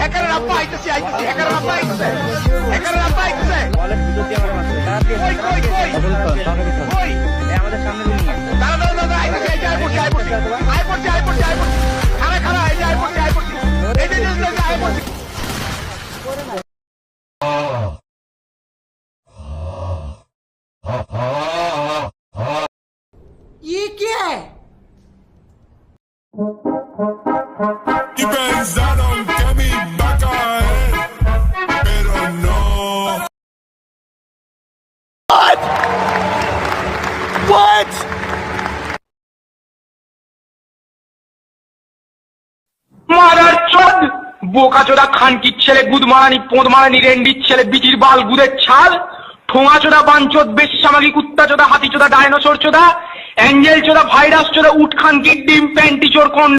হ্যাকারের আব্বা আইতেছে হ্যাকারের আব্বা আইতেছে হ্যাকারের আব্বা আইতেছে বলের ভিতর দিয়ে আমার মারছে তাড়াতাড়ি কই কই কই কই আমাদের সামনে দিন দাঁড়া আইতেছে আই পড়ছি খারা আই পড়ছি এই যে আই পড়ছি ये क्या है? Y pensaron que me iba a caer, pero no. What? মারার চোদ বোকা চোদা খানকির ছেলে গুদমারানি পোঁদমারানি রেন্ডির ছেলে বিচির বাল গুদের ছাল ঠোঙা চোদা বাঞ্চোদ বেশামাগি কুত্তা চোদা হাতি চোদা ডায়নোসর চোদা অ্যাঞ্জেল চোদা ভাইরাস চোদা উট খানকির ডিম প্যান্টি চোর কোন